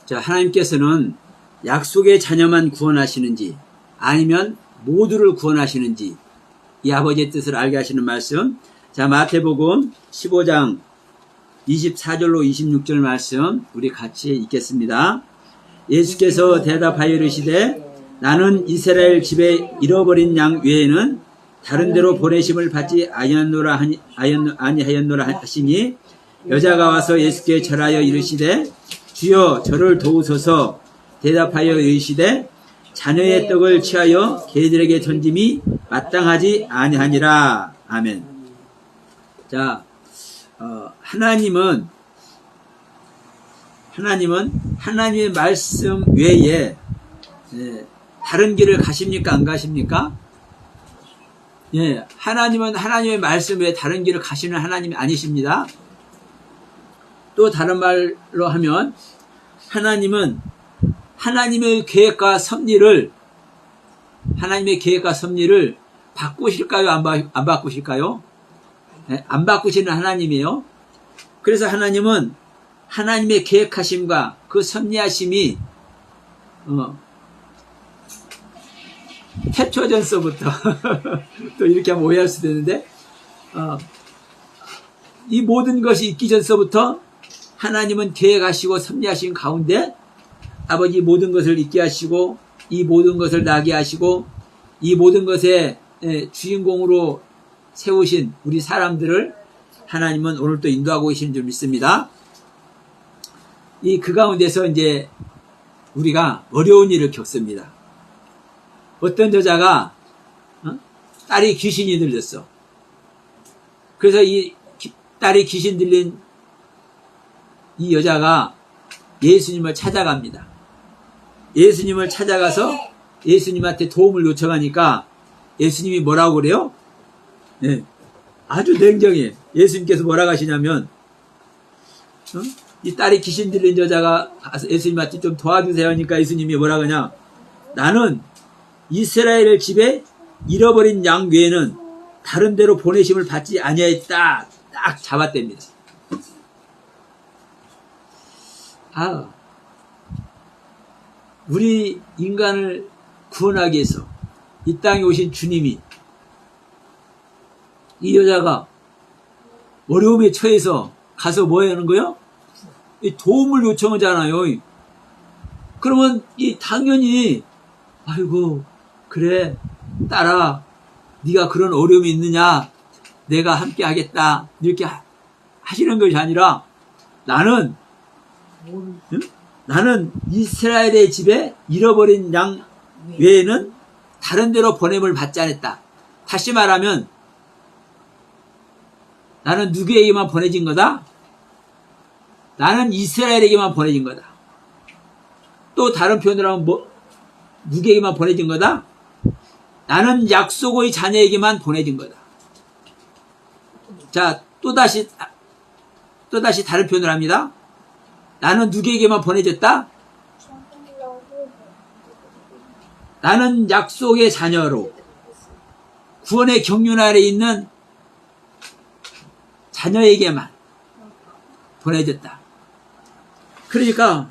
자, 하나님께서는 약속의 자녀만 구원하시는지 아니면 모두를 구원하시는지 이 아버지의 뜻을 알게 하시는 말씀. 자, 마태복음 15장 24절로 26절 말씀 우리 같이 읽겠습니다. 예수께서 대답하여 이르시되 나는 이스라엘 집에 잃어버린 양 외에는 다른 데로 보내심을 받지 아니하였노라 하시니 여자가 와서 예수께 절하여 이르시되 주여 저를 도우소서. 대답하여 이르시되 자녀의 떡을 취하여 개들에게 던짐이 마땅하지 아니하니라. 아멘. 자, 하나님은 하나님의 말씀 외에 다른 길을 가십니까? 안 가십니까? 예, 하나님은 하나님의 말씀 외에 다른 길을 가시는 하나님이 아니십니다. 또 다른 말로 하면 하나님은 하나님의 계획과 섭리를 바꾸실까요? 안 바꾸실까요? 네, 안 바꾸시는 하나님이에요. 그래서 하나님은 하나님의 계획하심과 그 섭리하심이 태초전서부터 또 이렇게 하면 오해할 수도 있는데 이 모든 것이 있기 전서부터 하나님은 계획하시고 섭리하신 가운데 아버지 모든 것을 있게 하시고 이 모든 것을 나게 하시고 이 모든 것의 주인공으로 세우신 우리 사람들을 하나님은 오늘 또 인도하고 계시는 줄 믿습니다. 그 가운데서 이제 우리가 어려운 일을 겪습니다. 어떤 여자가 딸이 귀신이 들렸어. 그래서 이 딸이 귀신 들린 이 여자가 예수님을 찾아갑니다. 예수님을 찾아가서 예수님한테 도움을 요청하니까 예수님이 뭐라고 그래요? 네, 아주 냉정해. 예수님께서 뭐라고 하시냐면 이 딸이 귀신 들린 여자가 예수님한테 좀 도와주세요 하니까 예수님이 뭐라고 하냐? 나는 이스라엘 집에 잃어버린 양 외에는 다른 데로 보내심을 받지 아니하였다. 딱 잡았답니다. 우리 인간을 구원하기 위해서 이 땅에 오신 주님이 이 여자가 어려움에 처해서 가서 뭐 하는 거요? 도움을 요청하잖아요. 그러면 당연히 아이고 그래 딸아 네가 그런 어려움이 있느냐 내가 함께 하겠다 이렇게 하시는 것이 아니라 나는 이스라엘의 집에 잃어버린 양 외에는 다른 데로 보냄을 받지 않았다. 다시 말하면 나는 누구에게만 보내진 거다? 나는 이스라엘에게만 보내진 거다. 또 다른 표현으로 하면 누구에게만 보내진 거다? 나는 약속의 자녀에게만 보내진 거다. 자, 또다시 다른 표현을 합니다. 나는 누구에게만 보내졌다? 나는 약속의 자녀로 구원의 경륜 아래 있는 자녀에게만 보내졌다. 그러니까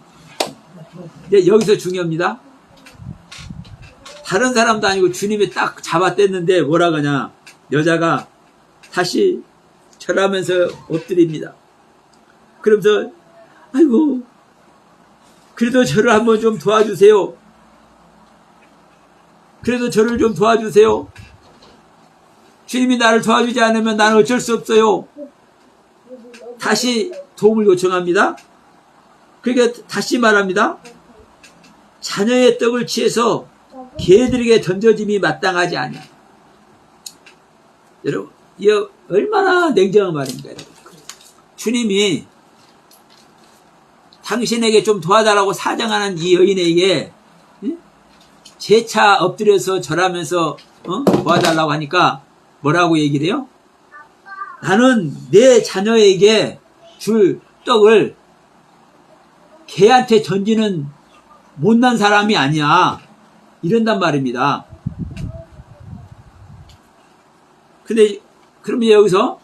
이제 여기서 중요합니다. 다른 사람도 아니고 주님이 딱 잡아뗐는데 뭐라 그러냐? 여자가 다시 절하면서 엎드립니다. 그러면서 아이고 그래도 저를 한번 좀 도와주세요. 그래도 저를 좀 도와주세요. 주님이 나를 도와주지 않으면 나는 어쩔 수 없어요. 다시 도움을 요청합니다. 그러니까 다시 말합니다. 자녀의 떡을 취해서 개들에게 던져짐이 마땅하지 않냐. 여러분, 이 얼마나 냉정한 말입니까? 여러분. 주님이 당신에게 좀 도와달라고 사정하는 이 여인에게 재차 엎드려서 절하면서 도와달라고 하니까 뭐라고 얘기를 해요? 나는 내 자녀에게 줄 떡을 개한테 던지는 못난 사람이 아니야. 이런단 말입니다. 근데 그러면 여기서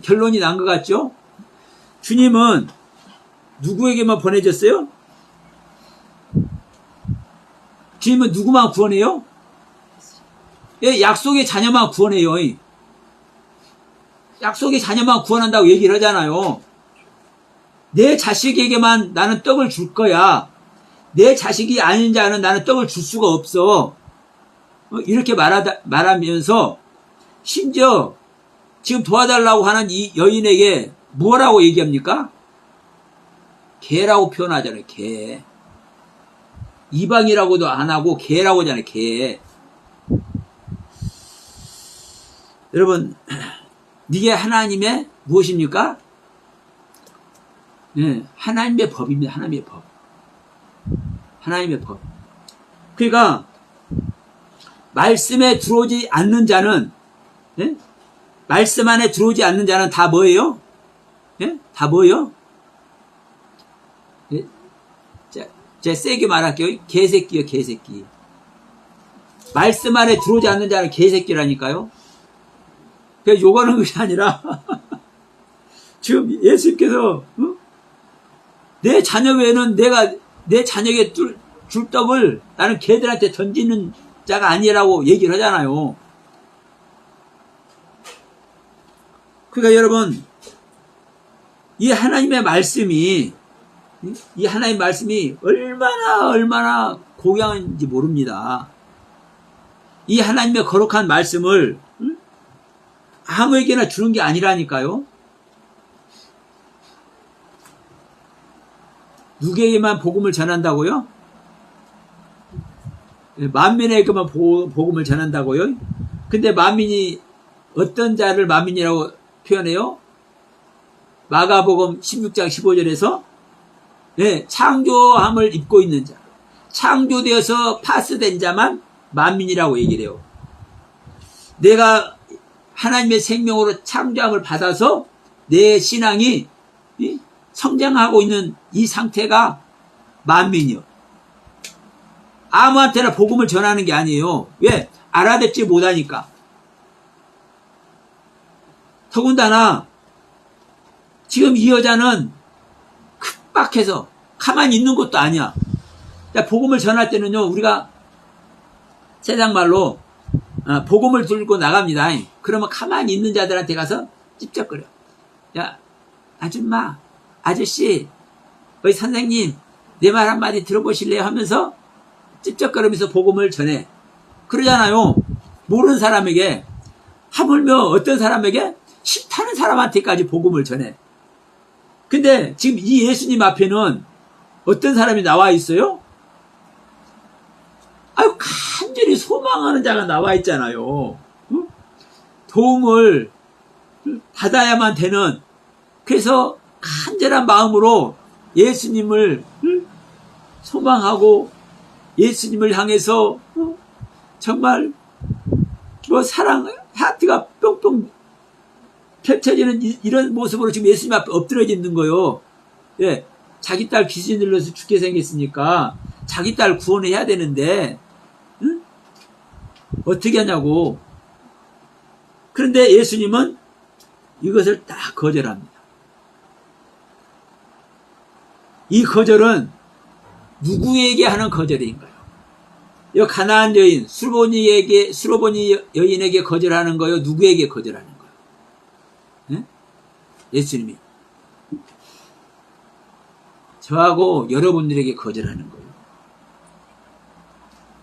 결론이 난 것 같죠? 주님은 누구에게만 보내졌어요? 주님은 누구만 구원해요? 예, 약속의 자녀만 구원해요. 약속의 자녀만 구원한다고 얘기를 하잖아요. 내 자식에게만 나는 떡을 줄 거야. 내 자식이 아닌 자는 나는 떡을 줄 수가 없어. 이렇게 말하면서 심지어 지금 도와달라고 하는 이 여인에게 뭐라고 얘기합니까? 개라고 표현하잖아요. 개. 이방이라고도 안 하고 개라고 하잖아요. 개. 여러분, 이게 하나님의 무엇입니까? 네, 하나님의 법입니다. 하나님의 법. 하나님의 법. 그러니까 말씀에 들어오지 않는 자는, 네? 말씀 안에 들어오지 않는 자는 다 뭐예요? 네? 다 뭐예요? 네? 제가 세게 말할게요. 개새끼요, 개새끼. 말씀 안에 들어오지 않는 자는 개새끼라니까요. 그냥 욕하는 것이 아니라 지금 예수님께서 내 자녀 외에는 내가 내 자녀에게 줄 떡을 나는 걔들한테 던지는 자가 아니라고 얘기를 하잖아요. 그러니까 여러분, 이 하나님의 말씀이 얼마나 고귀한지 모릅니다. 이 하나님의 거룩한 말씀을 아무에게나 주는 게 아니라니까요. 누구에게만 복음을 전한다고요? 만민에게만 복음을 전한다고요? 근데 만민이 어떤 자를 만민이라고 표현해요? 마가복음 16장 15절에서 네, 창조함을 입고 있는 자, 창조되어서 파스된 자만 만민이라고 얘기를 해요. 내가 하나님의 생명으로 창조함을 받아서 내 신앙이 성장하고 있는 이 상태가 만민이요. 아무한테나 복음을 전하는 게 아니에요. 왜? 알아듣지 못하니까. 더군다나 지금 이 여자는 급박해서 가만히 있는 것도 아니야. 복음을 전할 때는요, 우리가 세상 말로 복음을 들고 나갑니다. 그러면 가만히 있는 자들한테 가서 찝쩍거려. 야, 아줌마, 아저씨, 선생님, 내 말 한마디 들어보실래요? 하면서 찝쩍거리면서 복음을 전해. 그러잖아요. 모르는 사람에게, 하물며 어떤 사람에게? 싫다는 사람한테까지 복음을 전해. 근데 지금 이 예수님 앞에는 어떤 사람이 나와 있어요? 아유, 간절히 소망하는 자가 나와 있잖아요. 도움을 받아야만 되는, 그래서 간절한 마음으로 예수님을 소망하고 예수님을 향해서 정말 사랑 하트가 뿅뿅 펼쳐지는 이런 모습으로 지금 예수님 앞에 엎드려져 있는 거예요. 예, 자기 딸 귀신 들려서 죽게 생겼으니까 자기 딸 구원해야 되는데 어떻게 하냐고. 그런데 예수님은 이것을 다 거절합니다. 이 거절은 누구에게 하는 거절인가요? 이 가나안 여인, 수로보니 여인에게 거절하는 거요? 누구에게 거절하는 거예요? 네? 예수님이. 저하고 여러분들에게 거절하는 거예요.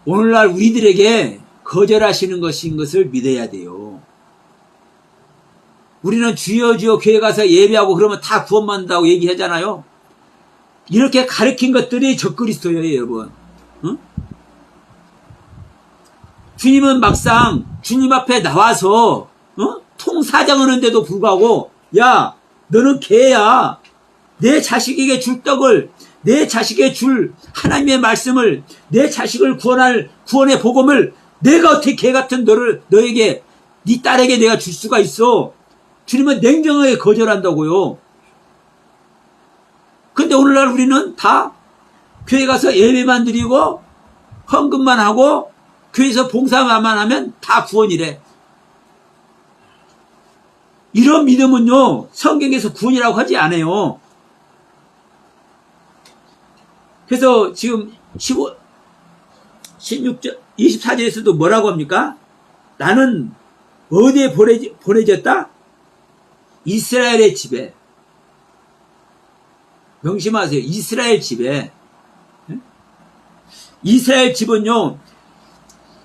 오늘날 우리들에게 거절하시는 것인 것을 믿어야 돼요. 우리는 주여 주여 교회 가서 예배하고 그러면 다 구원받는다고 얘기하잖아요. 이렇게 가르친 것들이 적그리스도예요, 여러분. 응? 주님은 막상 주님 앞에 나와서 통사정하는데도 불구하고 야, 너는 개야. 내 자식에게 줄 떡을, 내 자식에게 줄 하나님의 말씀을, 내 자식을 구원할 구원의 복음을 내가 어떻게 개 같은 너에게, 네 딸에게 내가 줄 수가 있어. 주님은 냉정하게 거절한다고요. 근데 오늘날 우리는 다 교회 가서 예배만 드리고 헌금만 하고 교회에서 봉사만 하면 다 구원이래. 이런 믿음은요, 성경에서 구원이라고 하지 않아요. 그래서 지금 16절, 24절에서도 뭐라고 합니까? 나는 어디에 보내졌다? 이스라엘의 집에. 명심하세요. 이스라엘 집에. 이스라엘 집은요,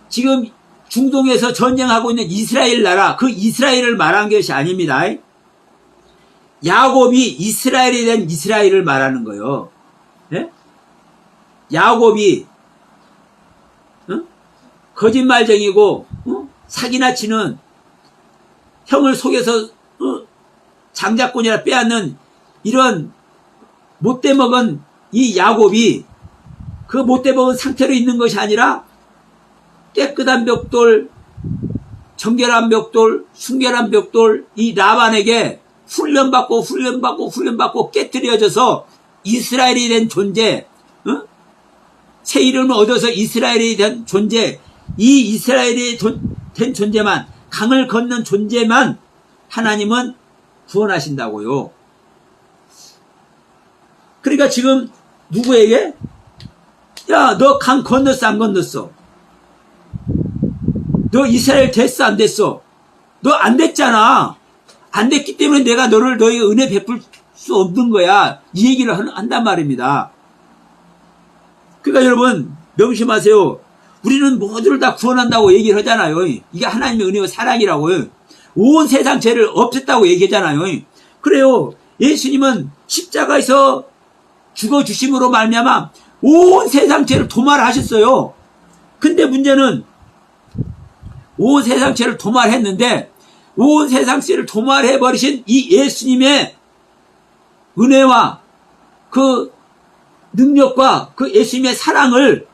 지금 중동에서 전쟁하고 있는 이스라엘 나라, 그 이스라엘을 말한 것이 아닙니다. 야곱이 이스라엘에 대한 이스라엘을 말하는 거예요. 네? 야곱이 거짓말쟁이고 사기나 치는 형을 속여서 장자권이라 빼앗는 이런 못돼 먹은 이 야곱이 그 못돼 먹은 상태로 있는 것이 아니라 깨끗한 벽돌, 정결한 벽돌, 순결한 벽돌, 이 라반에게 훈련받고 깨뜨려져서 이스라엘이 된 존재, 새 이름을 얻어서 이스라엘이 된 존재, 이 이스라엘이 된 존재만, 강을 건넌 존재만 하나님은 구원하신다고요. 그러니까 지금 누구에게? 야, 너 강 건넜어, 안 건넜어? 너 이스라엘 됐어, 안 됐어? 너 안 됐잖아. 안 됐기 때문에 내가 너에게 은혜 베풀 수 없는 거야. 이 얘기를 한단 말입니다. 그러니까 여러분, 명심하세요. 우리는 모두를 다 구원한다고 얘기를 하잖아요. 이게 하나님의 은혜와 사랑이라고요. 온 세상 죄를 없앴다고 얘기하잖아요. 그래요. 예수님은 십자가에서 죽어주심으로 말미암아 온 세상 죄를 도말하셨어요. 근데 문제는 온 세상 죄를 도말했는데 온 세상 죄를 도말해버리신 이 예수님의 은혜와 그 능력과 그 예수님의 사랑을,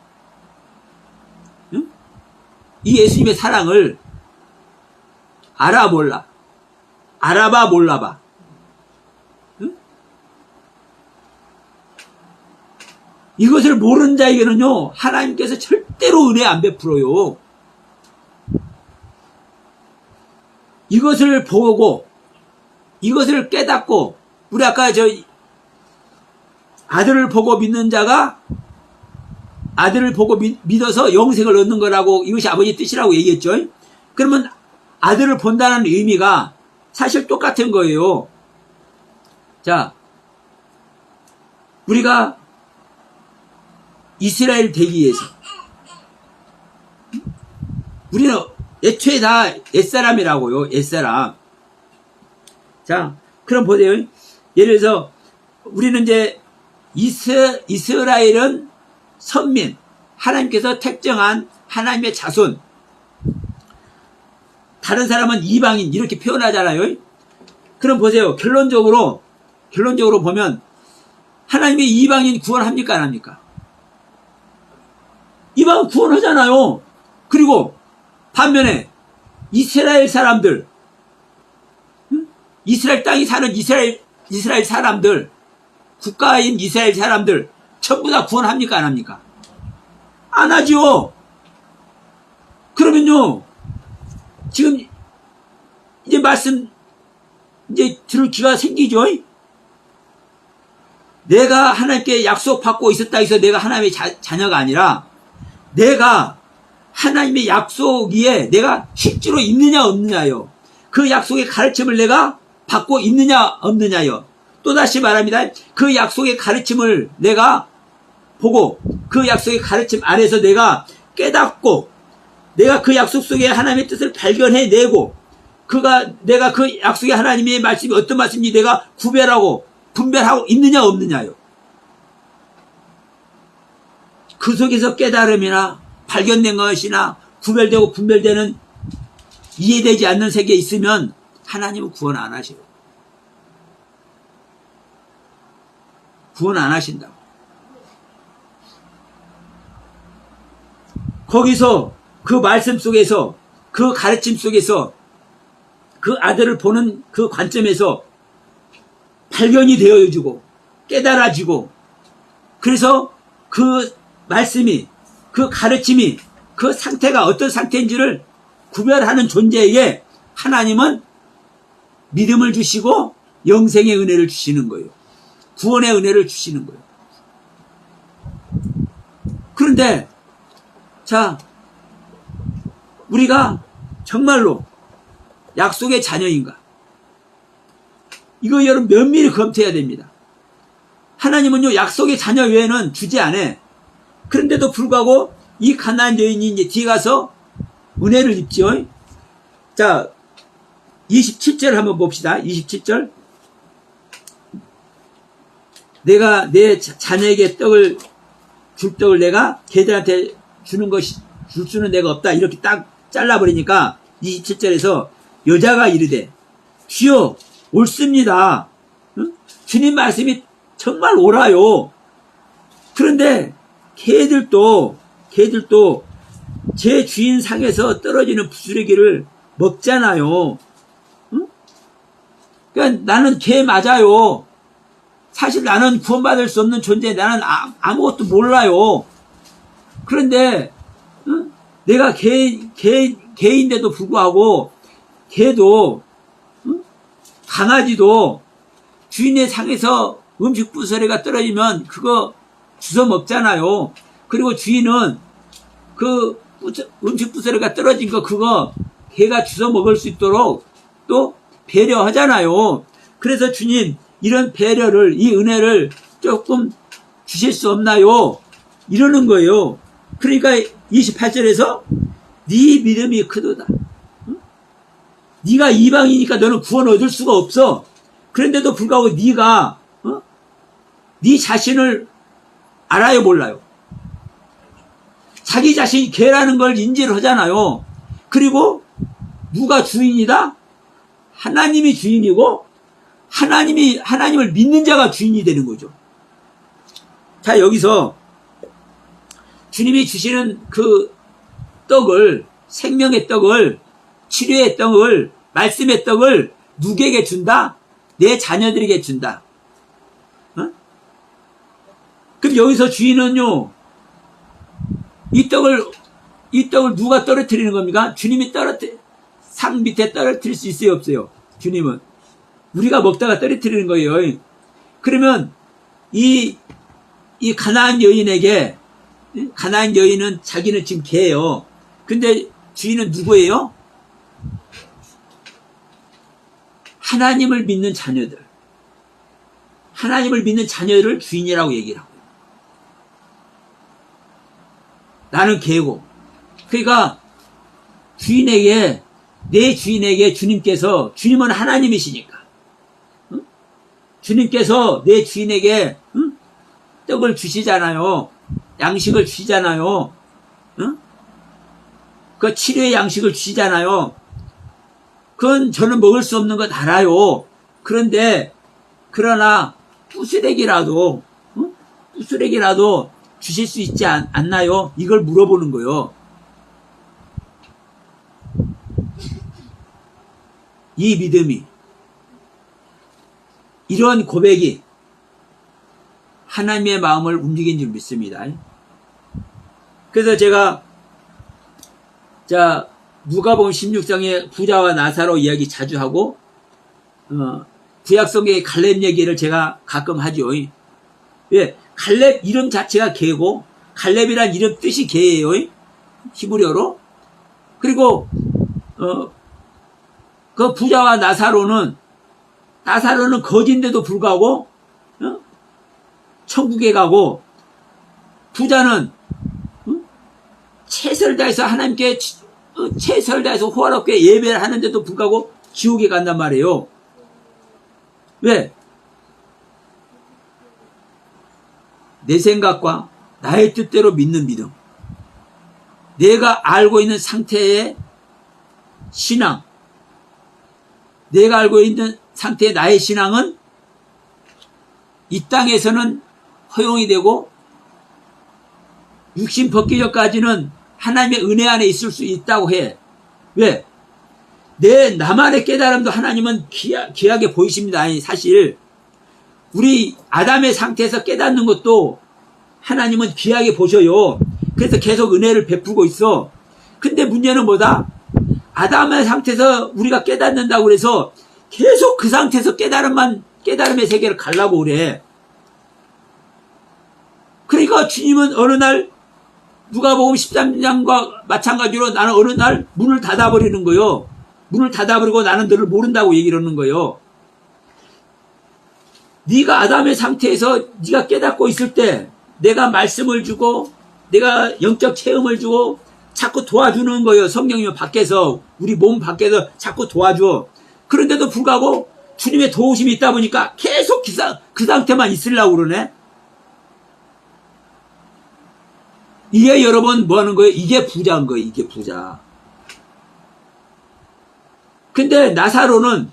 이 예수님의 사랑을 알아 몰라, 알아봐 몰라봐, 이것을 모르는 자에게는요 하나님께서 절대로 은혜 안 베풀어요. 이것을 보고 이것을 깨닫고, 우리 아까 아들을 보고 믿는 자가 아들을 보고 믿어서 영생을 얻는 거라고, 이것이 아버지의 뜻이라고 얘기했죠. 그러면 아들을 본다는 의미가 사실 똑같은 거예요. 자, 우리가 이스라엘 되기 위해서 우리는 애초에 다 옛사람이라고요. 옛사람. 자, 그럼 보세요. 예를 들어서 우리는 이제 이스라엘은 선민, 하나님께서 택정한 하나님의 자손. 다른 사람은 이방인, 이렇게 표현하잖아요. 그럼 보세요. 결론적으로 보면 하나님의 이방인 구원합니까, 안 합니까? 이방인 구원하잖아요. 그리고 반면에 이스라엘 사람들, 이스라엘 땅에 사는 이스라엘 사람들, 국가인 이스라엘 사람들 전부 다 구원합니까, 안 합니까? 안 하죠. 그러면요, 지금 이제 말씀 이제 들을 기회가 생기죠. 내가 하나님께 약속받고 있었다 해서 내가 하나님의 자녀가 아니라, 내가 하나님의 약속 위에 내가 실제로 있느냐 없느냐요. 그 약속의 가르침을 내가 받고 있느냐 없느냐요. 또다시 말합니다. 그 약속의 가르침을 내가 보고 그 약속의 가르침 안에서 내가 깨닫고, 내가 그 약속 속에 하나님의 뜻을 발견해내고, 내가 그 약속의 하나님의 말씀이 어떤 말씀인지 내가 구별하고 분별하고 있느냐 없느냐요. 그 속에서 깨달음이나 발견된 것이나 구별되고 분별되는, 이해되지 않는 세계에 있으면 하나님은 구원 안 하셔요. 구원 안 하신다고. 거기서 그 말씀 속에서, 그 가르침 속에서, 그 아들을 보는 그 관점에서 발견이 되어지고 깨달아지고, 그래서 그 말씀이, 그 가르침이, 그 상태가 어떤 상태인지를 구별하는 존재에게 하나님은 믿음을 주시고 영생의 은혜를 주시는 거예요. 구원의 은혜를 주시는 거예요. 그런데 자, 우리가 정말로 약속의 자녀인가? 이거 여러분 면밀히 검토해야 됩니다. 하나님은요, 약속의 자녀 외에는 주지 않아. 그런데도 불구하고 이 가나안 여인이 이제 뒤에 가서 은혜를 입죠. 자, 27절 한번 봅시다. 27절. 내가 내 자녀에게 줄 떡을 내가 걔들한테 줄 수는 내가 없다. 이렇게 딱 잘라버리니까 27절에서 여자가 이르되 주여 옳습니다. 응? 주님 말씀이 정말 옳아요. 그런데 걔들도 제 주인 상에서 떨어지는 부스러기를 먹잖아요. 응? 그러니까 나는 걔 맞아요. 사실 나는 구원받을 수 없는 존재, 나는 아무것도 몰라요. 그런데 응? 내가 개인데도 불구하고 걔도 응? 강아지도 주인의 상에서 음식 부스러기가 떨어지면 그거 주워 먹잖아요. 그리고 주인은 그 음식 부스러기가 떨어진 거 그거 개가 주워 먹을 수 있도록 또 배려하잖아요. 그래서 주님 이런 배려를, 이 은혜를 조금 주실 수 없나요? 이러는 거예요. 그러니까 28절에서 네 믿음이 크도다. 응? 네가 이방이니까 너는 구원 얻을 수가 없어. 그런데도 불구하고 네가 네 자신을 알아요, 몰라요? 자기 자신이 개라는 걸 인지를 하잖아요. 그리고 누가 주인이다? 하나님이 주인이고 하나님을 믿는 자가 주인이 되는 거죠. 자, 여기서 주님이 주시는 그 떡을, 생명의 떡을, 치료의 떡을, 말씀의 떡을 누구에게 준다? 내 자녀들에게 준다. 그럼 여기서 주인은요, 이 떡을 누가 떨어뜨리는 겁니까? 주님이 상 밑에 떨어뜨릴 수 있어요, 없어요? 주님은. 우리가 먹다가 떨어뜨리는 거예요. 그러면 이 가나안 여인에게, 가나안 여인은 자기는 지금 개예요. 근데 주인은 누구예요? 하나님을 믿는 자녀들. 하나님을 믿는 자녀를 주인이라고 얘기를 하고. 나는 개고. 그러니까 내 주인에게 주님은 하나님이시니까. 응? 주님께서 내 주인에게 떡을 주시잖아요. 양식을 주시잖아요. 응? 그 치료의 양식을 주시잖아요. 그건 저는 먹을 수 없는 건 알아요. 그러나 부스레기라도 주실 수 있지 않나요? 이걸 물어보는 거예요. 이 믿음이, 이런 고백이 하나님의 마음을 움직인 줄 믿습니다. 그래서 제가 누가복음 16장에 부자와 나사로 이야기 자주 하고 구약성경의 갈렙 얘기를 제가 가끔 하죠. 왜? 갈렙 이름 자체가 개고 갈렙이란 이름 뜻이 개예요. 히브리어로. 그리고 그 부자와 나사로는 거지인데도 불구하고 천국에 가고, 부자는 최선을 다해서 하나님께 최선을 다해서 호화롭게 예배를 하는데도 불구하고 지옥에 간단 말이에요. 왜? 내 생각과 나의 뜻대로 믿는 믿음, 내가 알고 있는 상태의 신앙, 내가 알고 있는 상태의 나의 신앙은 이 땅에서는 허용이 되고 육신 벗기 전까지는 하나님의 은혜 안에 있을 수 있다고 해. 왜? 나만의 깨달음도 하나님은 귀하게 보이십니다. 아니, 사실 우리 아담의 상태에서 깨닫는 것도 하나님은 귀하게 보셔요. 그래서 계속 은혜를 베풀고 있어. 근데 문제는 뭐다? 아담의 상태에서 우리가 깨닫는다고 그래서 계속 그 상태에서 깨달음의 세계를 가려고 그래. 그러니까 주님은 어느 날 누가복음 13장과 마찬가지로 나는 어느 날 문을 닫아버리는 거요. 문을 닫아버리고 나는 너를 모른다고 얘기를 하는 거요. 네가 아담의 상태에서 네가 깨닫고 있을 때 내가 말씀을 주고 내가 영적 체험을 주고 자꾸 도와주는 거예요. 성령님은 밖에서 우리 몸 밖에서 자꾸 도와줘. 그런데도 불구하고 주님의 도우심이 있다 보니까 계속 그 상태만 있으려고 그러네. 이게 여러분 뭐 하는 거예요? 이게 부자인 거예요. 이게 부자. 근데 나사로는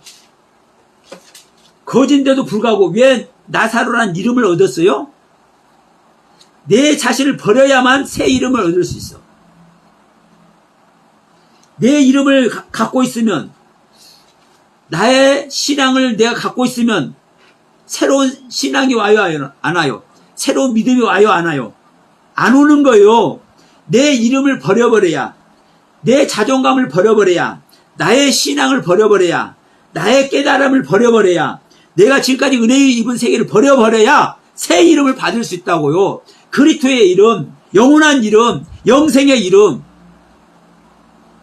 거진데도 불구하고 왜 나사로라는 이름을 얻었어요? 내 자신을 버려야만 새 이름을 얻을 수 있어. 내 이름을 갖고 있으면, 나의 신앙을 내가 갖고 있으면 새로운 신앙이 와요, 안 와요? 새로운 믿음이 와요, 안 와요? 안 오는 거예요. 내 이름을 버려버려야, 내 자존감을 버려버려야, 나의 신앙을 버려버려야, 나의 깨달음을 버려버려야, 내가 지금까지 은혜의 입은 세계를 버려버려야 새 이름을 받을 수 있다고요. 그리스도의 이름, 영원한 이름, 영생의 이름.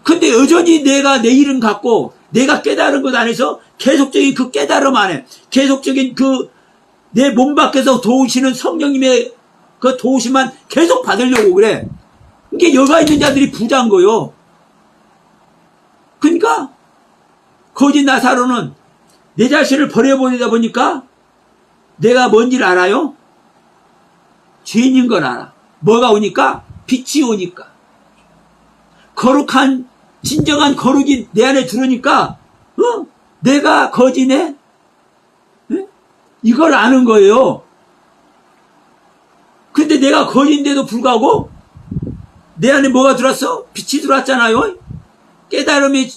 근데 여전히 내가 내 이름 갖고 내가 깨달은 것 안에서 계속적인 그 깨달음 안에 계속적인 그 내 몸 밖에서 도우시는 성령님의 그 도우심만 계속 받으려고 그래. 이게 여가 있는 자들이 부자인 거요. 그러니까 거짓 나사로는 내 자신을 버려버리다 보니까 내가 뭔지를 알아요? 죄인인 걸 알아. 뭐가 오니까? 빛이 오니까. 거룩한 진정한 거룩이 내 안에 들어오니까 내가 거지네? 이걸 아는 거예요. 근데 내가 거지인데도 불구하고 내 안에 뭐가 들어왔어? 빛이 들어왔잖아요. 깨달음이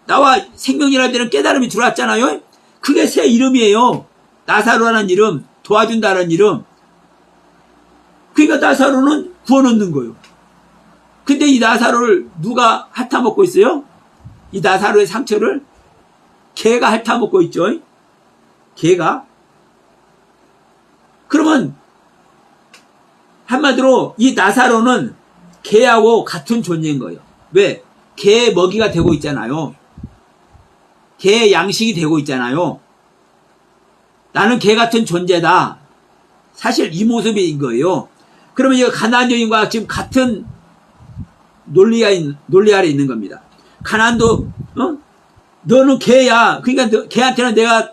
나와 생명이라는 데는 깨달음이 들어왔잖아요. 그게 새 이름이에요. 나사로라는 이름, 도와준다는 이름. 그러니까 나사로는 구원 얻는 거예요. 근데 이 나사로를 누가 핥아먹고 있어요? 이 나사로의 상처를 개가 핥아먹고 있죠. 개가. 그러면 한마디로 이 나사로는 개하고 같은 존재인 거예요. 왜? 개의 먹이가 되고 있잖아요. 개의 양식이 되고 있잖아요. 나는 개 같은 존재다. 사실 이 모습인 거예요. 그러면 이 가나안 여인과 지금 같은 논리 아래 있는 겁니다. 가나안도 너는 개야. 그러니까 개한테는 내가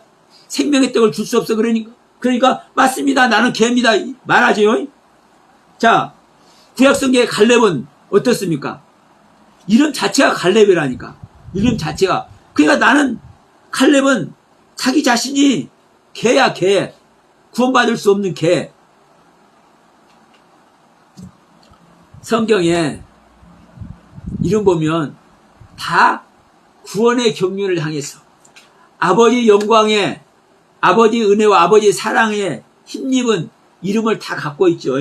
생명의 떡을 줄 수 없어. 그러니까 맞습니다. 나는 개입니다. 말하죠. 자, 구약성경의 갈렙은 어떻습니까? 이름 자체가 갈렙이라니까. 이름 자체가. 그러니까 나는 갈렙은 자기 자신이 개야, 개. 구원받을 수 없는 개. 성경에 이름 보면 다 구원의 경륜을 향해서 아버지 영광에, 아버지 은혜와 아버지 사랑에 힘입은 이름을 다 갖고 있죠.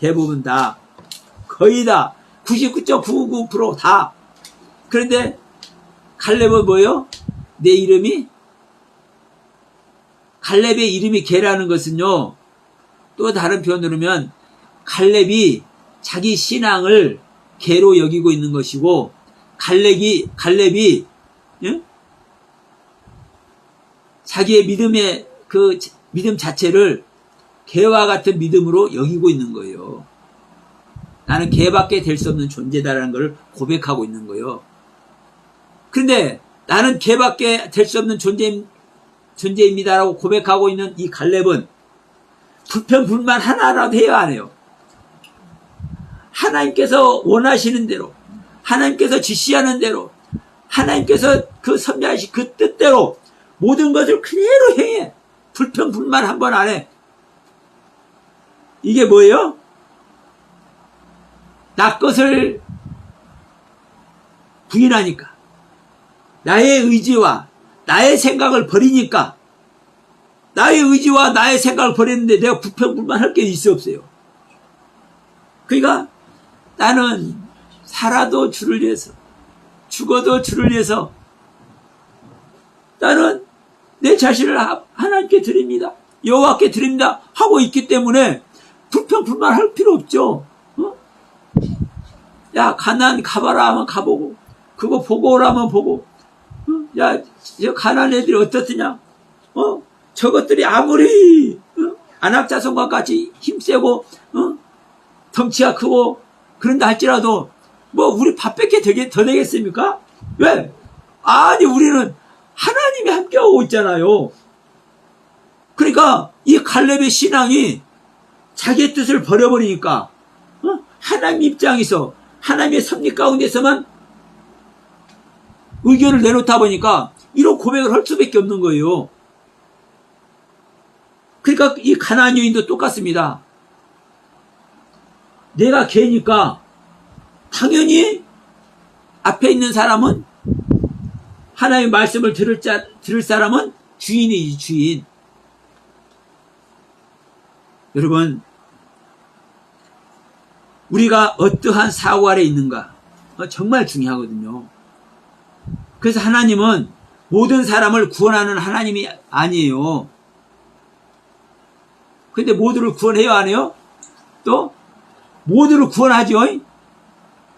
대부분 다. 거의 다. 99.999% 다. 그런데 갈렙은 뭐예요? 내 이름이? 갈렙의 이름이 개라는 것은요, 또 다른 표현으로 하면 갈렙이 자기 신앙을 개로 여기고 있는 것이고, 갈렙이 예? 자기의 믿음의 그 믿음 자체를 개와 같은 믿음으로 여기고 있는 거예요. 나는 개밖에 될 수 없는 존재다라는 걸 고백하고 있는 거예요. 그런데 나는 개밖에 될 수 없는 존재입니다라고 고백하고 있는 이 갈렙은 불평불만 하나라도 해야 안 해요. 하나님께서 원하시는 대로, 하나님께서 지시하는 대로, 하나님께서 그 섭리하신 그 뜻대로 모든 것을 그대로 행해. 불평불만 한 번 안 해. 이게 뭐예요? 나 것을 부인하니까, 나의 의지와 나의 생각을 버리니까, 나의 의지와 나의 생각을 버리는데 내가 불평불만 할 게 있어 없어요? 그러니까 나는 살아도 주를 위해서, 죽어도 주를 위해서 나는 내 자신을 하나님께 드립니다, 여호와께 드립니다 하고 있기 때문에 불평불만 할 필요 없죠. 야, 가나안 가봐라 하면 가보고, 그거 보고 오라면 보고, 야, 저 가나안 애들이 어떻느냐? 저것들이 아무리, 안악자손과 같이 힘세고, 덩치가 크고, 그런다 할지라도, 뭐, 우리 밥 뺏게 더 되겠습니까? 왜? 아니, 우리는 하나님이 함께하고 있잖아요. 그러니까, 이 갈렙의 신앙이 자기의 뜻을 버려버리니까, 하나님 입장에서, 하나님의 섭리 가운데서만 의견을 내놓다 보니까, 이런 고백을 할 수밖에 없는 거예요. 그러니까 이 가나안 여인도 똑같습니다. 내가 개니까 당연히 앞에 있는 사람은 하나님의 말씀을 들을 사람은 주인이지, 주인. 여러분, 우리가 어떠한 사고 아래 있는가 정말 중요하거든요. 그래서 하나님은 모든 사람을 구원하는 하나님이 아니에요. 근데 모두를 구원해요, 안 해요? 또 모두를 구원하죠.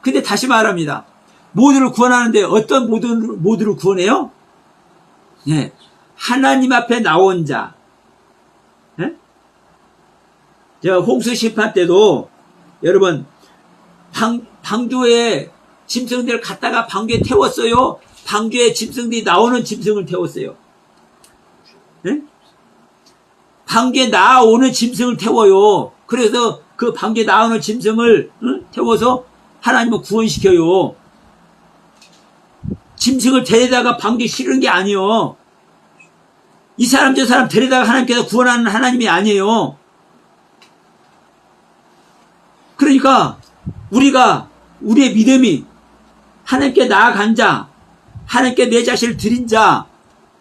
근데 다시 말합니다. 모두를 구원하는데 어떤 모두를 구원해요? 네, 하나님 앞에 나온 자. 네? 제가 홍수 심판 때도 여러분 방주에 짐승들 갖다가 방주에 태웠어요. 방주에 짐승들이 나오는 짐승을 태웠어요. 네? 방주에 나오는 짐승을 태워요. 그래서 그 방주에 나오는 짐승을 태워서 하나님은 구원시켜요. 짐승을 데려다가 방주에 실은 게 아니에요. 이 사람 저 사람 데려다가 하나님께서 구원하는 하나님이 아니에요. 그러니까 우리가 우리의 믿음이 하나님께 나아간 자, 하나님께 내 자신을 드린 자,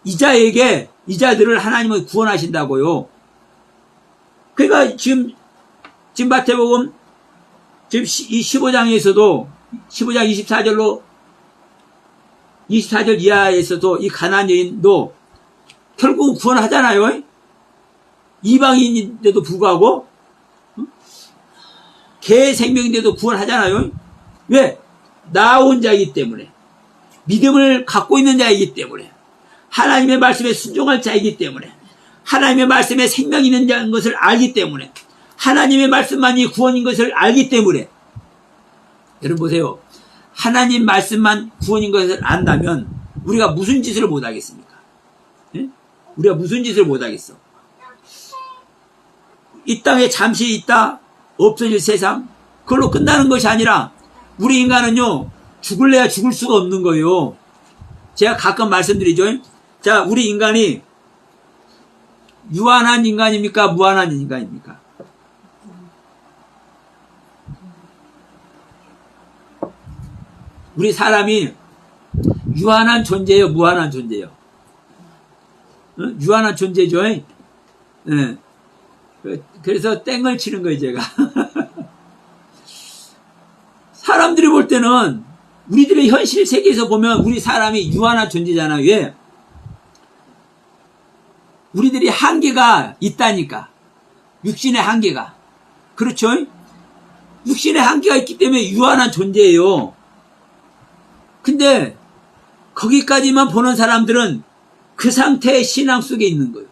이 자들을 하나님은 구원하신다고요. 그러니까 지금 마태복음 지금 이 15장에서도 15장 24절 이하에서도 이 가나안 여인도 결국은 구원하잖아요. 이방인인데도 불구하고 개 생명인데도 구원하잖아요. 왜? 나온 자이기 때문에, 믿음을 갖고 있는 자이기 때문에, 하나님의 말씀에 순종할 자이기 때문에, 하나님의 말씀에 생명이 있는 것을 알기 때문에, 하나님의 말씀만이 구원인 것을 알기 때문에. 여러분 보세요. 하나님 말씀만 구원인 것을 안다면 우리가 무슨 짓을 못하겠습니까? 예? 우리가 무슨 짓을 못하겠어? 이 땅에 잠시 있다 없어질 세상, 그걸로 끝나는 것이 아니라 우리 인간은요, 죽을래야 죽을 수가 없는 거예요. 제가 가끔 말씀드리죠. 자, 우리 인간이 유한한 인간입니까? 무한한 인간입니까? 우리 사람이 유한한 존재예요? 무한한 존재예요? 유한한 존재죠. 네. 그래서 땡을 치는 거예요, 제가. 사람들이 볼 때는 우리들의 현실 세계에서 보면 우리 사람이 유한한 존재잖아요. 왜? 우리들이 한계가 있다니까. 육신의 한계가. 그렇죠? 육신의 한계가 있기 때문에 유한한 존재예요. 근데 거기까지만 보는 사람들은 그 상태의 신앙 속에 있는 거예요.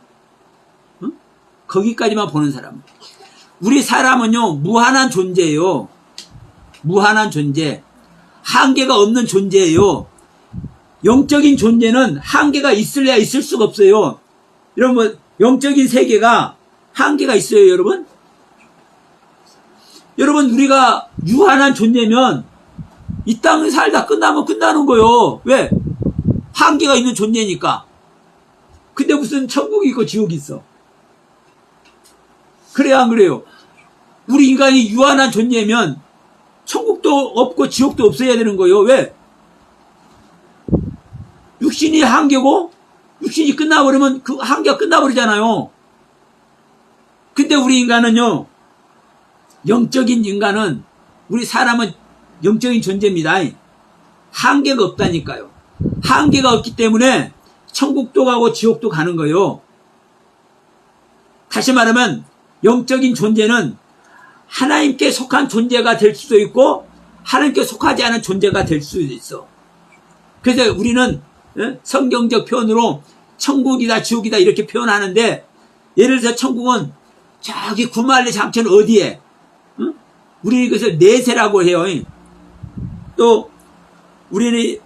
거기까지만 보는 사람은. 우리 사람은요, 무한한 존재예요. 무한한 존재. 한계가 없는 존재예요. 영적인 존재는 한계가 있을래야 있을 수가 없어요. 여러분, 영적인 세계가 한계가 있어요, 여러분? 여러분, 우리가 유한한 존재면 이 땅에 살다 끝나면 끝나는 거예요. 왜? 한계가 있는 존재니까. 근데 무슨 천국이 있고 지옥이 있어. 그래요, 안 그래요? 우리 인간이 유한한 존재면 천국도 없고 지옥도 없어야 되는 거예요. 왜? 육신이 한계고 육신이 끝나버리면 그 한계가 끝나버리잖아요. 근데 우리 인간은요, 영적인 인간은, 우리 사람은 영적인 존재입니다. 한계가 없다니까요. 한계가 없기 때문에 천국도 가고 지옥도 가는 거예요. 다시 말하면 영적인 존재는 하나님께 속한 존재가 될 수도 있고 하나님께 속하지 않은 존재가 될 수 있어. 그래서 우리는 성경적 표현으로 천국이다 지옥이다 이렇게 표현하는데, 예를 들어서 천국은 저기 구말리 장천 어디에, 우리는 이것을 내세라고 해요. 또 우리는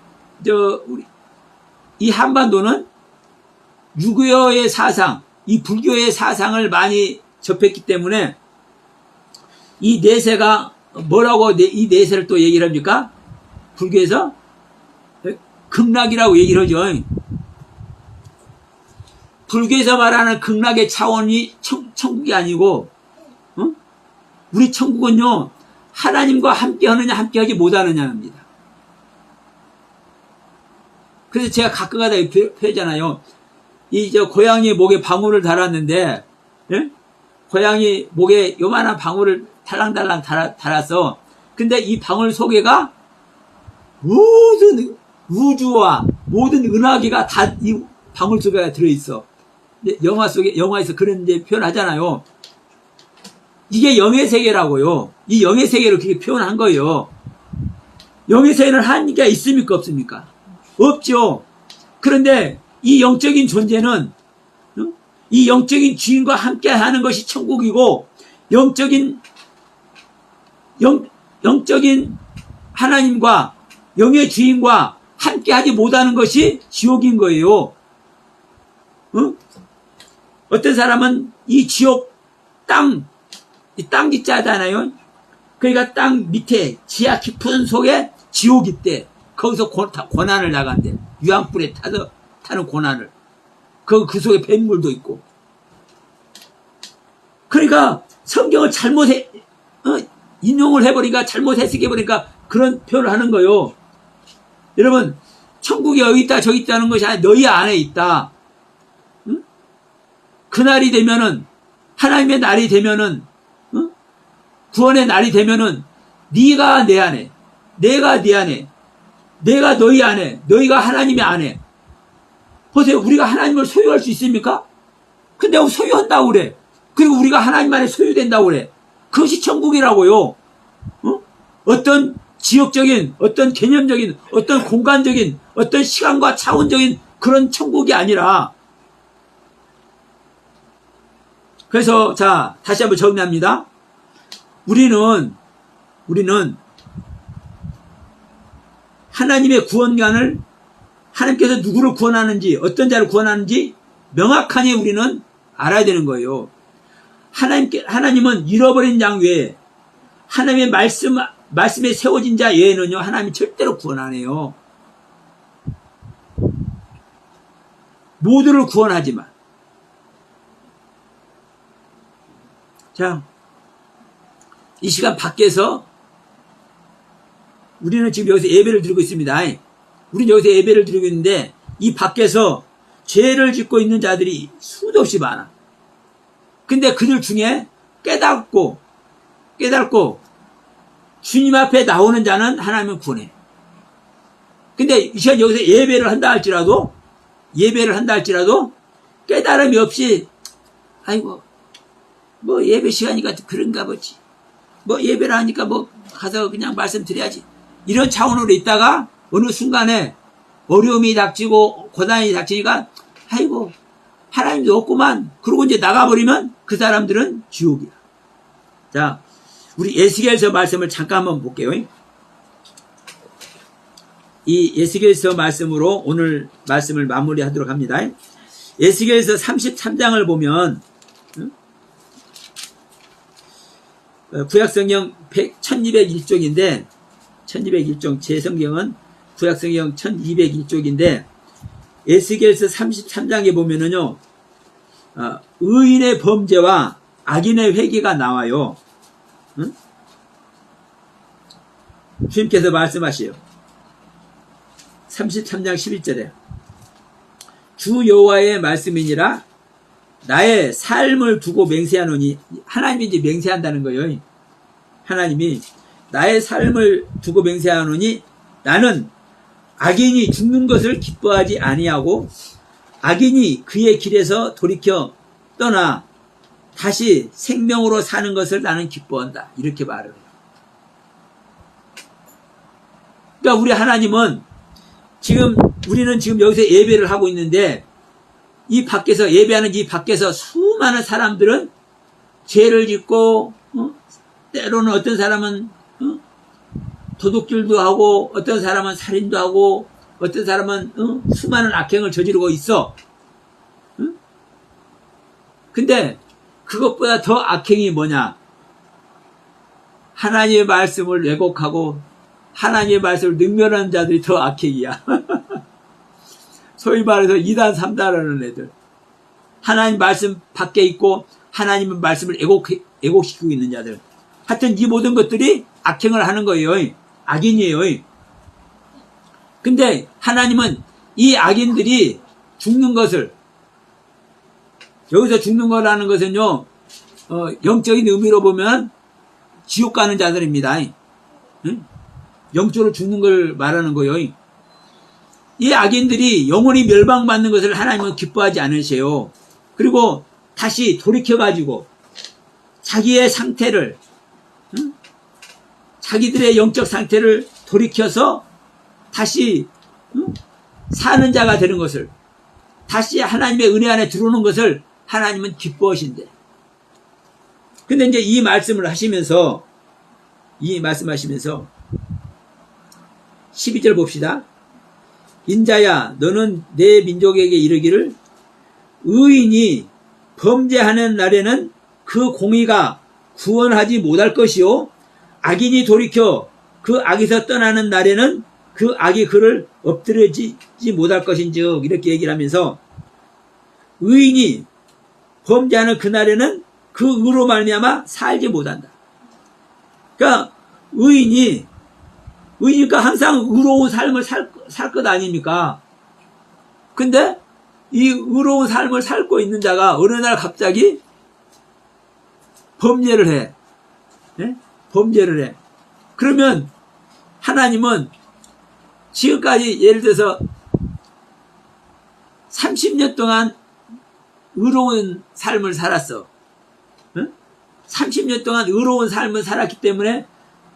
이 한반도는 유교의 사상, 이 불교의 사상을 많이 접했기 때문에 이 내세가 뭐라고 이 내세를 또 얘기를 합니까? 불교에서 극락이라고 얘기를 하죠. 불교에서 말하는 극락의 차원이 천국이 아니고, 우리 천국은요, 하나님과 함께 하느냐 함께 하지 못하느냐입니다. 그래서 제가 가끔가다 표현하잖아요. 고양이 목에 방울을 달았는데, 예? 고양이 목에 요만한 방울을 달랑달랑 달았어. 근데 이 방울 속에가 모든 우주와 모든 은하계가 다 이 방울 속에 들어있어. 영화에서 그런 데 표현하잖아요. 이게 영의 세계라고요. 이 영의 세계를 그렇게 표현한 거예요. 영의 세계는 한계가 있습니까? 없습니까? 없죠. 그런데 이 영적인 존재는, 이 영적인 주인과 함께 하는 것이 천국이고, 영적인 하나님과 영의 주인과 함께 하지 못하는 것이 지옥인 거예요. 어떤 사람은 이 지옥 이 땅 기자잖아요. 그러니까 땅 밑에 지하 깊은 속에 지옥이 있대. 거기서 고난을 나간대. 유황불에 타는 고난을. 그 속에 뱀물도 있고. 그러니까 성경을 인용을 해버리니까, 잘못 해석해버리니까 그런 표현을 하는 거예요. 여러분, 천국이 여기 있다 저기 있다는 것이 아니라 너희 안에 있다. 응? 그날이 되면은, 하나님의 날이 되면은, 구원의 날이 되면은, 네가 내 안에, 내가 네 안에, 내가 너희 안에, 너희가 하나님의 안에. 보세요, 우리가 하나님을 소유할 수 있습니까? 근데 소유한다고 그래. 그리고 우리가 하나님 안에 소유된다고 그래. 그것이 천국이라고요. 어떤 지역적인, 어떤 개념적인, 어떤 공간적인, 어떤 시간과 차원적인 그런 천국이 아니라. 그래서 자, 다시 한번 정리합니다. 우리는 하나님의 구원관을, 하나님께서 누구를 구원하는지, 어떤 자를 구원하는지 명확하게 우리는 알아야 되는 거예요. 하나님은 잃어버린 양 외에, 하나님의 말씀에 세워진 자 외에는요, 하나님이 절대로 구원 안 해요. 모두를 구원하지만. 자, 이 시간 밖에서 우리는 지금 여기서 예배를 드리고 있습니다. 우리는 여기서 예배를 드리고 있는데, 이 밖에서 죄를 짓고 있는 자들이 수도 없이 많아. 근데 그들 중에 깨닫고 주님 앞에 나오는 자는 하나님은 구원해. 근데 이 시간 여기서 예배를 한다 할지라도 깨달음이 없이, 아이고, 뭐 예배 시간이니까 그런가 보지. 뭐 예배를 하니까 뭐 가서 그냥 말씀드려야지. 이런 차원으로 있다가 어느 순간에 어려움이 닥치고 고난이 닥치니까, 아이고, 하나님도 없구만. 그러고 이제 나가버리면 그 사람들은 지옥이야. 자, 우리 에스겔서 말씀을 잠깐 한번 볼게요. 이 에스겔서 말씀으로 오늘 말씀을 마무리하도록 합니다. 에스겔서 33장을 보면, 구약성경 1201쪽인데, 1201쪽, 제 성경은 구약성경 1201쪽인데, 에스겔서 33장에 보면은요, 의인의 범죄와 악인의 회개가 나와요. 응? 주님께서 말씀하시요. 33장 11절에 주 여호와의 말씀이니라 나의 삶을 두고 맹세하노니, 하나님이 이제 맹세한다는 거예요. 하나님이 나의 삶을 두고 맹세하노니 나는 악인이 죽는 것을 기뻐하지 아니하고 악인이 그의 길에서 돌이켜 떠나 다시 생명으로 사는 것을 나는 기뻐한다. 이렇게 말을 해요. 그러니까 우리 하나님은 우리는 지금 여기서 예배를 하고 있는데, 이 밖에서, 예배하는 이 밖에서 수많은 사람들은 죄를 짓고, 때로는 어떤 사람은, 도둑질도 하고, 어떤 사람은 살인도 하고, 어떤 사람은, 수많은 악행을 저지르고 있어. 근데, 그것보다 더 악행이 뭐냐? 하나님의 말씀을 왜곡하고, 하나님의 말씀을 능멸하는 자들이 더 악행이야. 소위 말해서 2단, 3단하는 애들. 하나님 말씀 밖에 있고 하나님의 말씀을 왜곡시키고 있는 자들. 하여튼 이 모든 것들이 악행을 하는 거예요. 악인이에요. 근데 하나님은 이 악인들이 죽는 것을, 여기서 죽는 거라는 것은요, 영적인 의미로 보면 지옥 가는 자들입니다. 영적으로 죽는 걸 말하는 거예요. 이 악인들이 영원히 멸망받는 것을 하나님은 기뻐하지 않으세요. 그리고 다시 돌이켜가지고 자기의 상태를, 자기들의 영적 상태를 돌이켜서 다시 사는 자가 되는 것을, 다시 하나님의 은혜 안에 들어오는 것을 하나님은 기뻐하신대. 근데 이제 이 말씀하시면서 12절 봅시다. 인자야, 너는 내 민족에게 이르기를, 의인이 범죄하는 날에는 그 공의가 구원하지 못할 것이요, 악인이 돌이켜 그 악에서 떠나는 날에는 그 악이 그를 엎드려지지 못할 것인즉, 이렇게 얘기를 하면서, 의인이 범죄하는 그날에는 그 의로 말미암아 살지 못한다. 그러니까 의인이니까 항상 의로운 삶을 살 것 아닙니까? 근데 이 의로운 삶을 살고 있는 자가 어느 날 갑자기 범죄를 해. 네? 범죄를 해. 그러면 하나님은 지금까지 예를 들어서 30년 동안 의로운 삶을 살았어. 30년 동안 의로운 삶을 살았기 때문에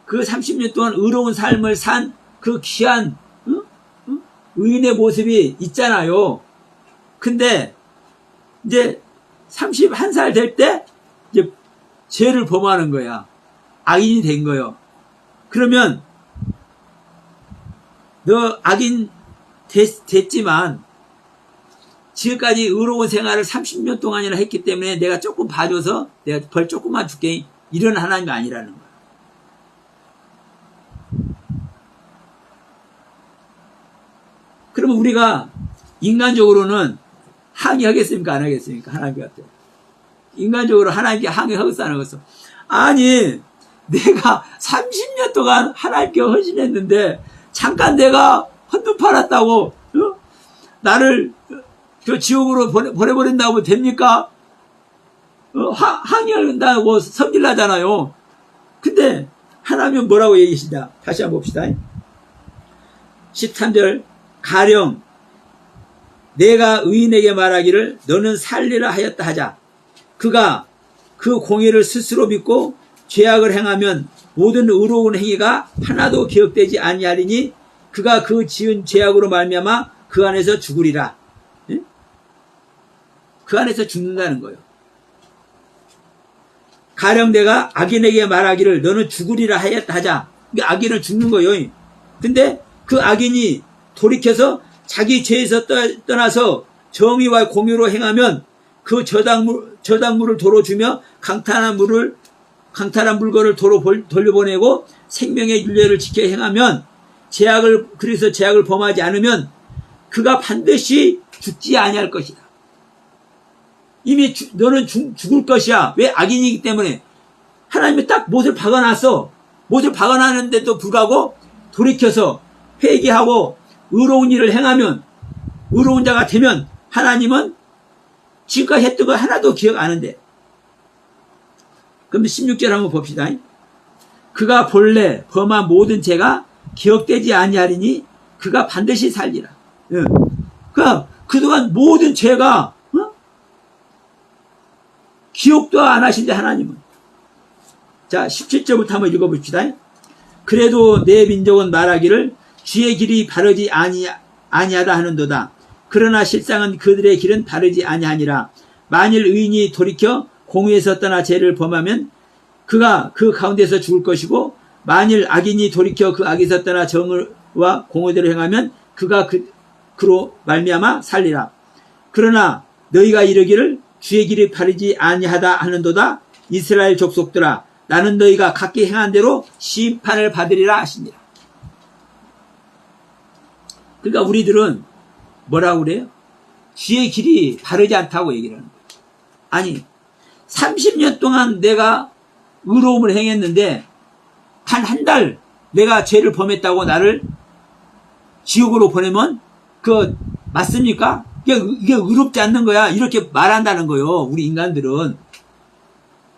그 30년 동안 의로운 삶을 산 그 귀한 의인의 모습이 있잖아요. 근데 이제 31살 될 때 이제 죄를 범하는 거야. 악인이 된 거예요. 그러면 너 악인 됐지만 지금까지 의로운 생활을 30년 동안이나 했기 때문에 내가 조금 봐줘서 내가 벌 조금만 줄게, 이런 하나님이 아니라는 거야. 그러면 우리가 인간적으로는 항의하겠습니까? 안 하겠습니까? 하나님한테. 인간적으로 하나님께 항의하겠어? 안 하겠어? 아니, 내가 30년 동안 하나님께 헌신했는데 잠깐 내가 헌금 팔았다고 나를 저 지옥으로 보내버린다고 됩니까? 항의한다고 성질나잖아요. 근데 하나님은 뭐라고 얘기하시냐? 다시 한번 봅시다. 13절, 가령 내가 의인에게 말하기를 너는 살리라 하였다 하자. 그가 그 공의를 스스로 믿고 죄악을 행하면 모든 의로운 행위가 하나도 기억되지 아니하리니 그가 그 지은 죄악으로 말미암아 그 안에서 죽으리라. 예? 그 안에서 죽는다는 거예요. 가령 내가 악인에게 말하기를 너는 죽으리라 하였다 하자. 악인은 죽는 거예요. 근데 그 악인이 돌이켜서 자기 죄에서 떠나서 정의와 공의로 행하면 그 저당물을 도로 주며 강탈한 물건을 도로 돌려보내고 생명의 윤례를 지켜 행하면 그래서 죄악을 범하지 않으면 그가 반드시 죽지 아니할 것이다. 이미 너는 죽을 것이야. 왜? 악인이기 때문에. 하나님이 딱 못을 박아놨어. 못을 박아놨는데도 불구하고 돌이켜서 회개하고 의로운 일을 행하면, 의로운 자가 되면 하나님은 지금까지 했던 거 하나도 기억 안 한대. 그럼 16절 한번 봅시다. 그가 본래 범한 모든 죄가 기억되지 아니하리니 그가 반드시 살리라. 그러니까 그동안 모든 죄가 기억도 안 하신대, 하나님은. 자, 17절부터 한번 읽어봅시다. 그래도 내 민족은 말하기를 주의 길이 바르지 아니하다 하는도다. 그러나 실상은 그들의 길은 바르지 아니하니라. 만일 의인이 돌이켜 공의에서 떠나 죄를 범하면 그가 그 가운데서 죽을 것이고, 만일 악인이 돌이켜 그 악에서 떠나 정의와 공의대로 행하면 그가 그로 말미암아 살리라. 그러나 너희가 이르기를 주의 길이 바르지 아니하다 하는도다. 이스라엘 족속들아, 나는 너희가 각기 행한 대로 심판을 받으리라 하시니라. 그러니까 우리들은 뭐라고 그래요? 주의 길이 바르지 않다고 얘기를 하는 거예요. 아니, 30년 동안 내가 의로움을 행했는데 단 한 달 내가 죄를 범했다고 나를 지옥으로 보내면 그거 맞습니까? 이게 의롭지 않는 거야. 이렇게 말한다는 거예요. 우리 인간들은.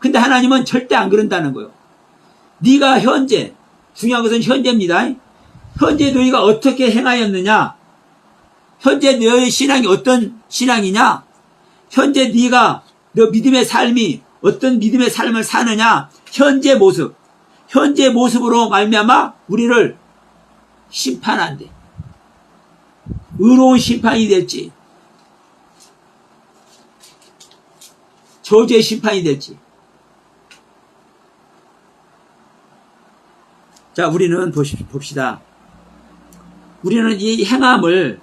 근데 하나님은 절대 안 그런다는 거예요. 네가 현재, 중요한 것은 현재입니다. 현재 너희가 어떻게 행하였느냐? 현재 너의 신앙이 어떤 신앙이냐? 현재 네가 너 믿음의 삶이 어떤 믿음의 삶을 사느냐? 현재 모습으로 말미암아 우리를 심판한대. 의로운 심판이 될지 저주의 심판이 될지. 자, 우리는 봅시다. 우리는 이 행함을,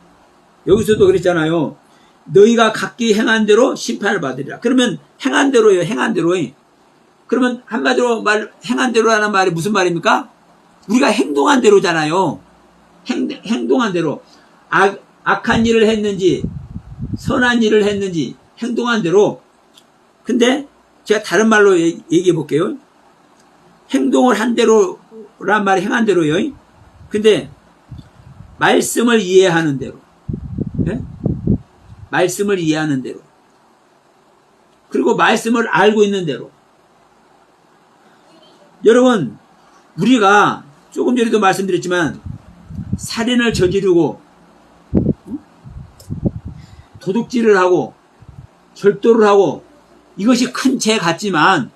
여기서도 그랬잖아요. 너희가 각기 행한 대로 심판을 받으리라. 그러면 행한 대로요. 그러면 한마디로 행한 대로라는 말이 무슨 말입니까? 우리가 행동한 대로잖아요. 행동한 대로. 악한 일을 했는지 선한 일을 했는지 행동한 대로. 근데 제가 다른 말로 얘기해 볼게요. 행동을 한 대로란 말이 행한 대로요. 근데 말씀을 이해하는 대로. 네? 말씀을 이해하는 대로. 그리고 말씀을 알고 있는 대로. 여러분, 우리가 조금 전에도 말씀드렸지만 살인을 저지르고 도둑질을 하고 절도를 하고 이것이 큰 죄 같지만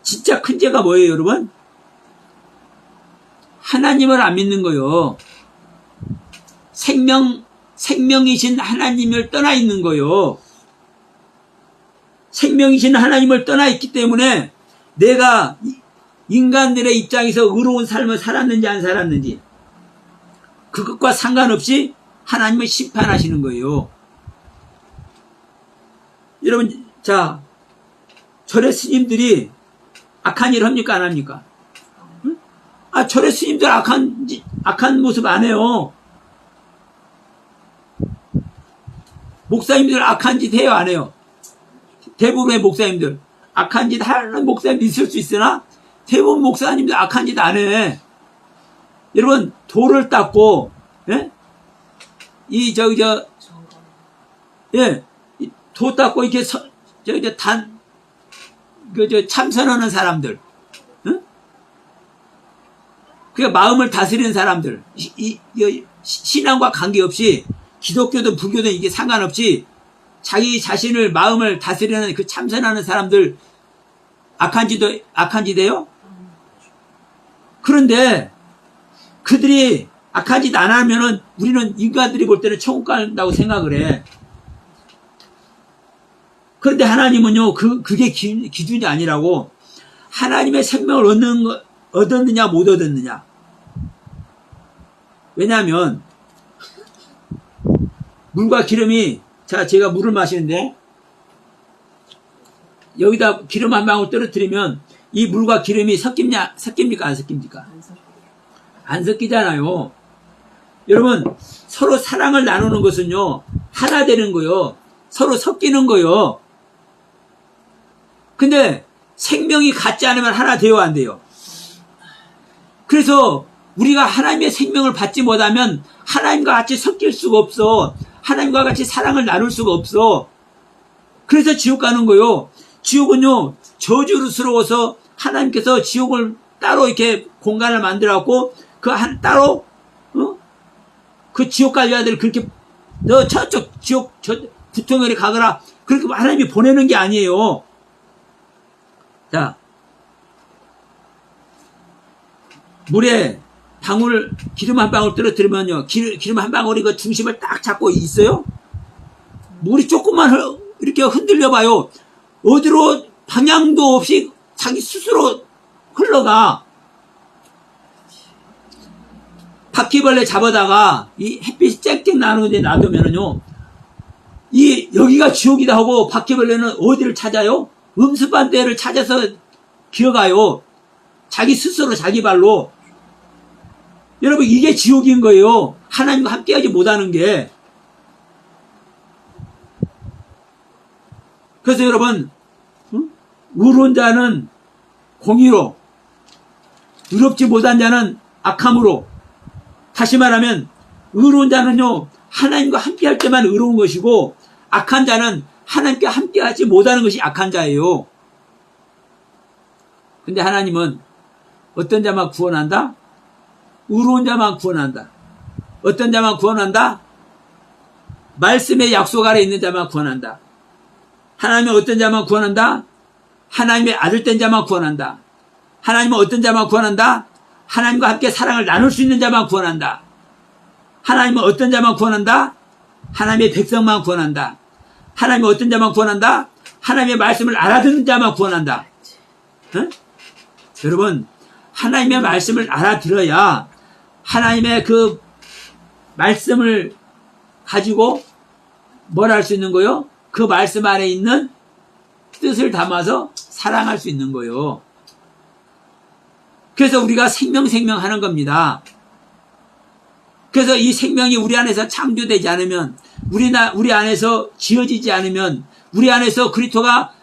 진짜 큰 죄가 뭐예요, 여러분? 하나님을 안 믿는 거요. 생명이신 하나님을 떠나 있는 거요. 생명이신 하나님을 떠나 있기 때문에 내가 인간들의 입장에서 의로운 삶을 살았는지 안 살았는지 그것과 상관없이 하나님을 심판하시는 거예요. 여러분, 자, 절의 스님들이 악한 일을 합니까 안 합니까? 응? 절의 스님들 악한 모습 안 해요. 목사님들 악한 짓 해요 안 해요? 대부분의 목사님들 악한 짓 하는 목사님도 있을 수 있으나 대부분 목사님들 악한 짓 안 해. 여러분, 돌을 닦고, 예? 도 닦고 이렇게 참선하는 사람들, 응? 그러니까 마음을 다스리는 사람들, 신앙과 관계없이 기독교든 불교든 이게 상관없이 자기 자신을 마음을 다스리는 그 참선하는 사람들 악한 짓 해요? 그런데 그들이 악한 짓 안 하면은 우리는 인간들이 볼 때는 천국 간다고 생각을 해. 그런데 하나님은요, 그게 기준이 아니라고. 하나님의 생명을 얻었느냐, 못 얻었느냐. 왜냐하면, 물과 기름이, 자, 제가 물을 마시는데, 여기다 기름 한 방울 떨어뜨리면, 이 물과 기름이 섞입니까, 안 섞입니까? 안 섞이잖아요. 여러분, 서로 사랑을 나누는 것은요, 하나 되는 거요. 서로 섞이는 거요. 근데 생명이 같지 않으면 하나 돼요, 안 돼요? 그래서 우리가 하나님의 생명을 받지 못하면 하나님과 같이 섞일 수가 없어. 하나님과 같이 사랑을 나눌 수가 없어. 그래서 지옥 가는 거요. 지옥은요, 저주스러워서 하나님께서 지옥을 따로 이렇게 공간을 만들어갖고 따로 그 지옥 갈 자들 그렇게 너 저쪽 지옥 저 구덩이에 가거라 그렇게 하나님이 보내는 게 아니에요. 자, 물에 방울, 기름 한 방울 떨어뜨리면요, 기름 한 방울이 그 중심을 딱 잡고 있어요? 물이 조금만 이렇게 흔들려 봐요. 어디로 방향도 없이 자기 스스로 흘러가. 바퀴벌레 잡아다가 이 햇빛이 쨍쨍 나는 데 놔두면은요, 여기가 지옥이다 하고 바퀴벌레는 어디를 찾아요? 음습한 데를 찾아서 기어가요. 자기 스스로 자기 발로. 여러분, 이게 지옥인 거예요. 하나님과 함께하지 못하는 게. 그래서 여러분, 의로운 자는 공의로, 의롭지 못한 자는 악함으로. 다시 말하면 의로운 자는요, 하나님과 함께할 때만 의로운 것이고, 악한 자는 하나님과 함께하지 못하는 것이 악한 자예요. 근데 하나님은 어떤 자만 구원한다? 의로운 자만 구원한다. 어떤 자만 구원한다? 말씀의 약속 아래 있는 자만 구원한다. 하나님은 어떤 자만 구원한다? 하나님의 아들 된 자만 구원한다. 하나님은 어떤 자만 구원한다? 하나님과 함께 사랑을 나눌 수 있는 자만 구원한다. 하나님은 어떤 자만 구원한다? 하나님의 백성만 구원한다. 하나님은 어떤 자만 구원한다? 하나님의 말씀을 알아듣는 자만 구원한다. 응? 여러분, 하나님의 말씀을 알아들어야 하나님의 그 말씀을 가지고 뭘 할 수 있는 거요? 그 말씀 안에 있는 뜻을 담아서 사랑할 수 있는 거요. 그래서 우리가 생명 하는 겁니다. 그래서 이 생명이 우리 안에서 창조되지 않으면, 우리 안에서 지어지지 않으면, 우리 안에서 그리스도가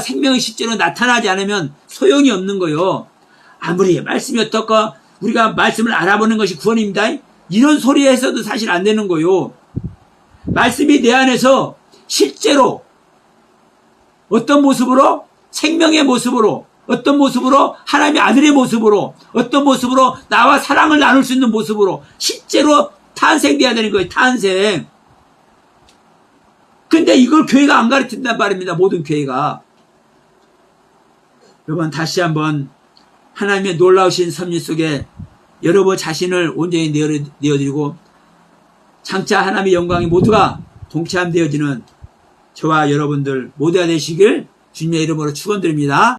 생명의 실제로 나타나지 않으면 소용이 없는 거요. 아무리 말씀이 어떻고 우리가 말씀을 알아보는 것이 구원입니다, 이런 소리 해서도 사실 안 되는 거요. 말씀이 내 안에서 실제로 어떤 모습으로? 생명의 모습으로, 어떤 모습으로? 하나님의 아들의 모습으로, 어떤 모습으로? 나와 사랑을 나눌 수 있는 모습으로 실제로 탄생돼야 되는 거예요. 탄생. 근데 이걸 교회가 안 가르친단 말입니다. 모든 교회가. 여러분, 다시 한번 하나님의 놀라우신 섭리 속에 여러분 자신을 온전히 내어드리고 장차 하나님의 영광이 모두가 동참되어지는 저와 여러분들 모두가 되시길 주님의 이름으로 축원드립니다.